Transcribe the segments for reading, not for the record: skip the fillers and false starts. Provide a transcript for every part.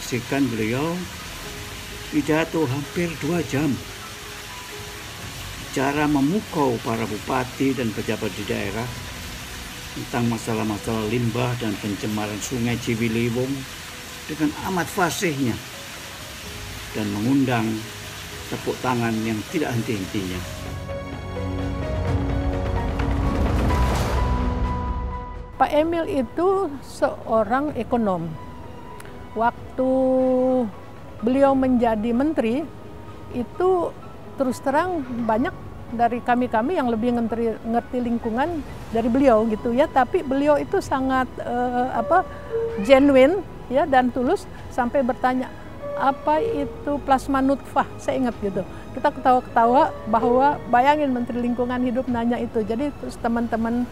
menyaksikan beliau pidato hampir 2 jam. Cara memukau para bupati dan pejabat di daerah tentang masalah-masalah limbah dan pencemaran sungai Ciliwung dengan amat fasihnya dan mengundang tepuk tangan yang tidak henti-hentinya. Pak Emil itu seorang ekonom. Waktu beliau menjadi menteri, itu terus terang banyak dari kami-kami yang lebih ngerti lingkungan dari beliau gitu ya. Tapi beliau itu sangat genuine ya dan tulus sampai bertanya, apa itu plasma nutfah? Saya ingat gitu. Kita ketawa-ketawa bahwa bayangin Menteri Lingkungan Hidup nanya itu. Jadi terus teman-teman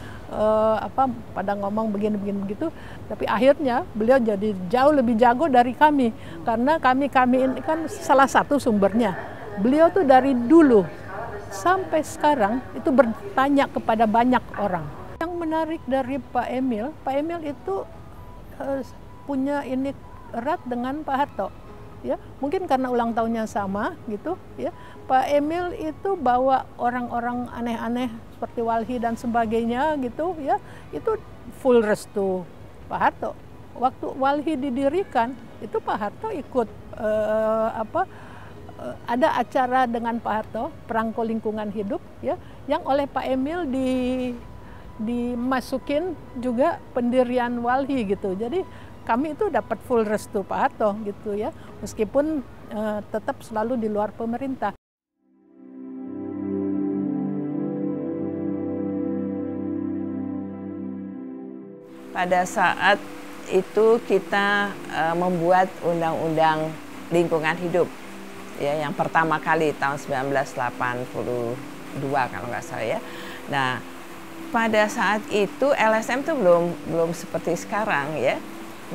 pada ngomong begini-begini begitu, tapi akhirnya beliau jadi jauh lebih jago dari kami karena kami ini kan salah satu sumbernya. Beliau tuh dari dulu sampai sekarang itu bertanya kepada banyak orang. Yang menarik dari Pak Emil itu punya ini erat dengan Pak Harto. Ya, mungkin karena ulang tahunnya sama gitu ya. Pak Emil itu bawa orang-orang aneh-aneh seperti Walhi dan sebagainya gitu ya. Itu full restu Pak Harto. Waktu Walhi didirikan itu Pak Harto ikut ada acara dengan Pak Harto, Perangko Lingkungan Hidup ya, yang oleh Pak Emil dimasukin juga pendirian Walhi gitu. Jadi kami itu dapat full restu Pak Harto gitu ya, meskipun tetap selalu di luar pemerintah. Pada saat itu kita membuat Undang-Undang Lingkungan Hidup ya, yang pertama kali tahun 1982 kalau nggak salah ya. Nah, pada saat itu LSM tuh belum seperti sekarang ya.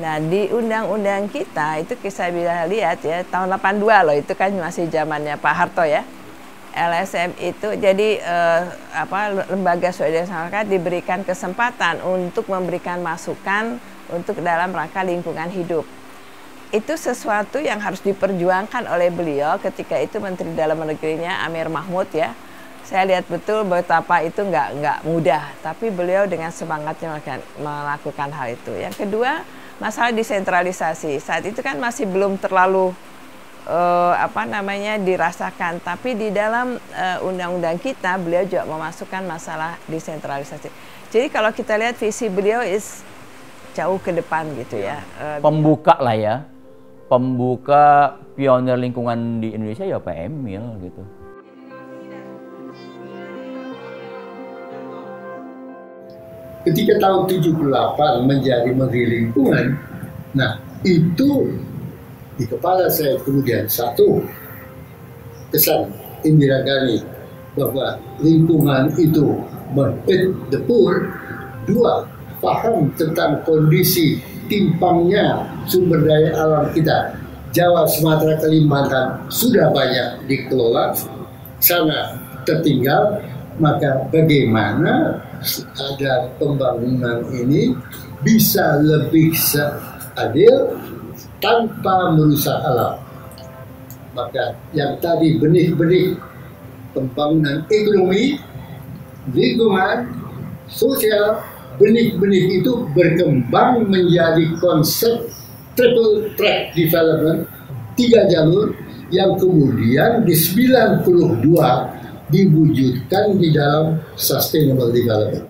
Nah, di undang-undang kita itu saya bisa lihat ya, tahun 82 loh, itu kan masih zamannya Pak Harto ya. LSM itu jadi lembaga swadaya masyarakat diberikan kesempatan untuk memberikan masukan untuk dalam rangka lingkungan hidup. Itu sesuatu yang harus diperjuangkan oleh beliau ketika itu Menteri Dalam Negerinya Amir Mahmud ya. Saya lihat betul betapa itu nggak mudah, tapi beliau dengan semangatnya melakukan hal itu. Yang kedua, masalah desentralisasi. Saat itu kan masih belum terlalu dirasakan, tapi di dalam undang-undang kita beliau juga memasukkan masalah desentralisasi. Jadi kalau kita lihat visi beliau jauh ke depan gitu ya. Pembuka lah ya. Pembuka pionir lingkungan di Indonesia ya Pak Emil gitu. Ketika tahun 78 menjadi Menteri Lingkungan, nah itu di kepala saya kemudian satu kesan Indira Gandhi bahwa lingkungan itu men-feed the poor. Dua, paham tentang kondisi timpangnya sumber daya alam kita. Jawa, Sumatera, Kalimantan sudah banyak dikelola, sana tertinggal, maka bagaimana ada pembangunan ini bisa lebih adil tanpa merusak alam. Maka yang tadi benih-benih pembangunan ekonomi, lingkungan, sosial, benih-benih itu berkembang menjadi konsep triple track development, 3 jalur yang kemudian di 92 diwujudkan di dalam sustainable development.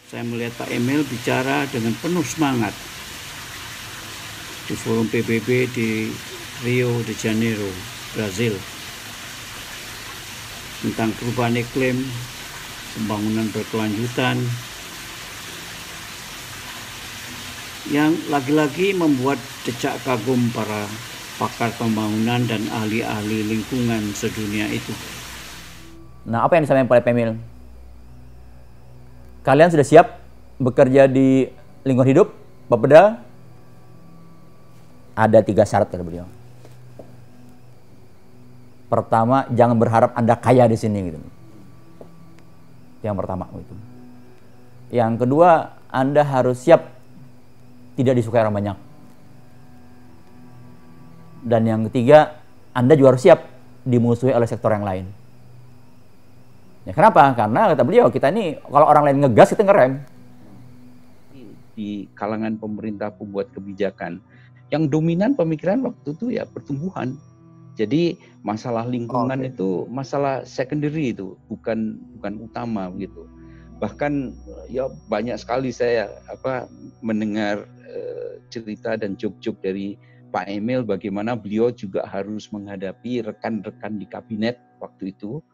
Saya melihat Pak Emil bicara dengan penuh semangat di forum PBB di Rio de Janeiro, Brazil, tentang perubahan iklim, pembangunan berkelanjutan, yang lagi-lagi membuat decak kagum para pakar pembangunan dan ahli-ahli lingkungan sedunia itu. Nah, apa yang disampaikan oleh Pak Emil? Kalian sudah siap bekerja di lingkungan hidup, Bapeda? Ada 3 syarat kata beliau. Pertama, jangan berharap Anda kaya di sini gitu. Yang pertama gitu. Yang kedua, Anda harus siap tidak disukai orang banyak. Dan yang ketiga, Anda juga harus siap dimusuhi oleh sektor yang lain. Ya, kenapa? Karena kata beliau, kita ini kalau orang lain ngegas, kita ngerem. Di kalangan pemerintah pembuat kebijakan, yang dominan pemikiran waktu itu ya pertumbuhan. Jadi masalah lingkungan itu masalah secondary, itu bukan utama gitu. Bahkan ya banyak sekali saya mendengar cerita dan joke-joke dari Pak Emil bagaimana beliau juga harus menghadapi rekan-rekan di kabinet waktu itu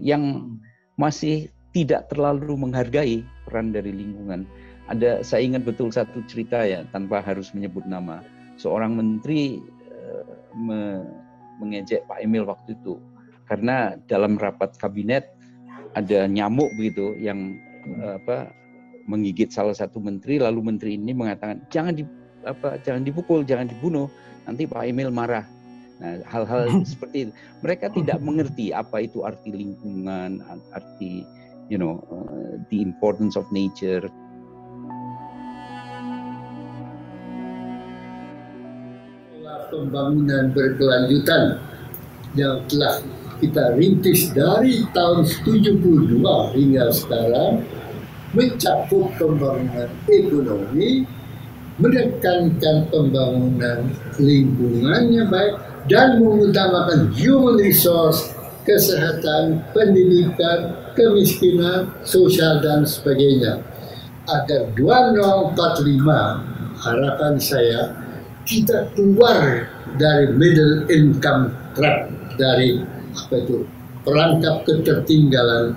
yang masih tidak terlalu menghargai peran dari lingkungan. Saya ingat betul satu cerita ya, tanpa harus menyebut nama. Seorang menteri mengejek Pak Emil waktu itu karena dalam rapat kabinet ada nyamuk begitu yang menggigit salah satu menteri, lalu menteri ini mengatakan jangan dipukul, jangan dibunuh, nanti Pak Emil marah. Nah, hal-hal seperti itu mereka tidak mengerti apa itu arti lingkungan, arti the importance of nature. Pembangunan berkelanjutan yang telah kita rintis dari tahun 72 hingga sekarang mencakup pembangunan ekonomi, menekankan pembangunan lingkungannya baik, dan mengutamakan human resource, kesehatan, pendidikan, kemiskinan, sosial, dan sebagainya. Agar 2045 harapan saya kita keluar dari middle income trap, dari perangkap ketertinggalan.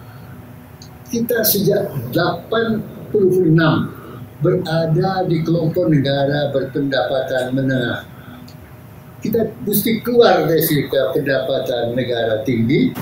Kita sejak 86 berada di kelompok negara berpendapatan menengah. Kita mesti keluar dari pendapatan negara tinggi.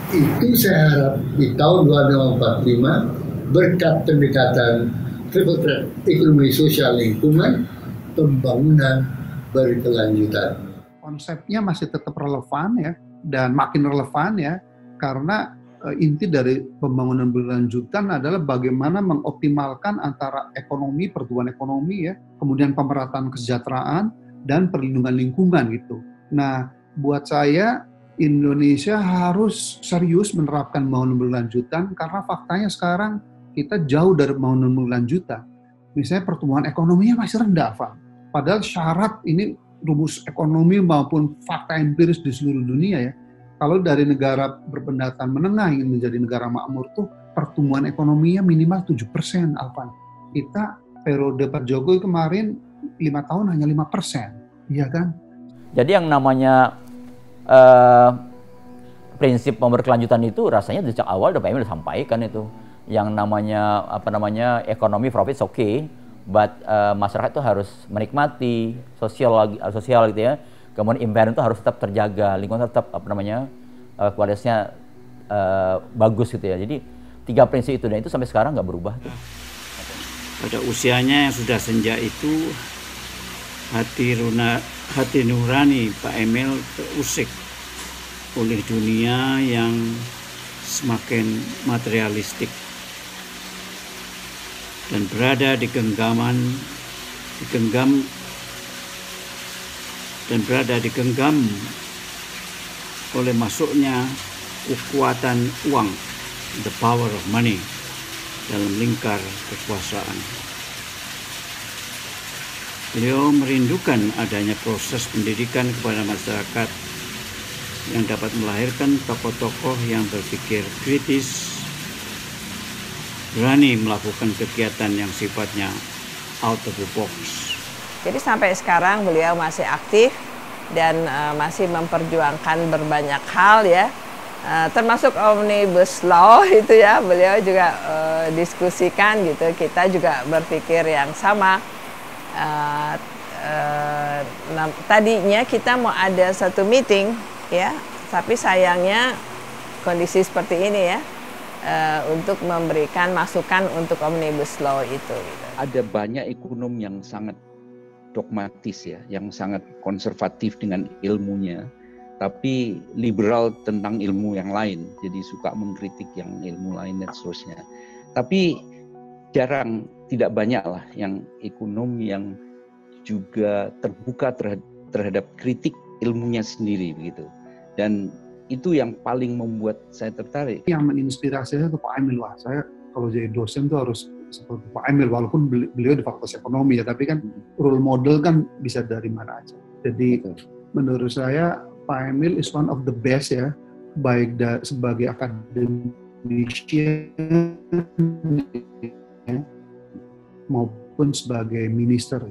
Itu saya harap di tahun 2045 berkat pendekatan triple threat, ekonomi, sosial, lingkungan, pembangunan berkelanjutan. Konsepnya masih tetap relevan ya, dan makin relevan ya, karena inti dari pembangunan berkelanjutan adalah bagaimana mengoptimalkan antara ekonomi, pertumbuhan ekonomi ya, kemudian pemerataan kesejahteraan dan perlindungan lingkungan gitu. Nah, buat saya Indonesia harus serius menerapkan pembangunan berkelanjutan karena faktanya sekarang kita jauh dari pembangunan berkelanjutan. Misalnya pertumbuhan ekonominya masih rendah, Pak. Padahal syarat ini rumus ekonomi maupun fakta empiris di seluruh dunia ya. Kalau dari negara berpendapatan menengah ingin menjadi negara makmur tuh pertumbuhan ekonominya minimal 7%, Alvan. Kita periode Pak Jokowi kemarin 5 tahun hanya 5%, iya kan? Jadi yang namanya prinsip berkelanjutan itu rasanya sejak awal Pak Emil sampaikan itu. Yang namanya ekonomi profit okay, but masyarakat itu harus menikmati sosial gitu ya. Kemudian environment itu harus tetap terjaga, lingkungan tetap kualitasnya bagus gitu ya. Jadi 3 prinsip itu, dan itu sampai sekarang nggak berubah tuh. Pada usianya yang sudah senja itu hati nurani Pak Emil terusik oleh dunia yang semakin materialistik dan berada di genggam oleh masuknya kekuatan uang, the power of money, dalam lingkar kekuasaan. Beliau merindukan adanya proses pendidikan kepada masyarakat yang dapat melahirkan tokoh-tokoh yang berpikir kritis, berani melakukan kegiatan yang sifatnya out of the box. Jadi sampai sekarang beliau masih aktif dan masih memperjuangkan berbanyak hal ya, termasuk Omnibus Law itu ya, beliau juga diskusikan gitu. Kita juga berpikir yang sama. Tadinya kita mau ada satu meeting ya, tapi sayangnya kondisi seperti ini ya, untuk memberikan masukan untuk Omnibus Law itu gitu. Ada banyak ekonom yang sangat dogmatis ya, yang sangat konservatif dengan ilmunya, tapi liberal tentang ilmu yang lain, jadi suka mengkritik yang ilmu lain dan seterusnya. Tapi jarang, tidak banyak lah yang ekonom yang juga terbuka terhadap kritik ilmunya sendiri begitu. Dan itu yang paling membuat saya tertarik. Yang menginspirasi saya itu Pak Emil. Wah, saya kalau jadi dosen tuh harus seperti Pak Emil, walaupun beliau di Fakultas Ekonomi ya, tapi kan role model kan bisa dari mana aja. Jadi menurut saya Pak Emil is one of the best ya, baik sebagai akademisi maupun sebagai minister.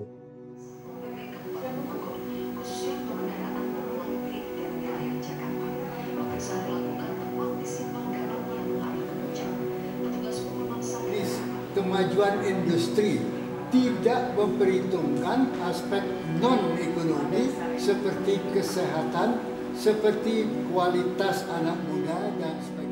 Kemajuan industri tidak memperhitungkan aspek non-ekonomi seperti kesehatan, seperti kualitas anak muda dan sebagainya.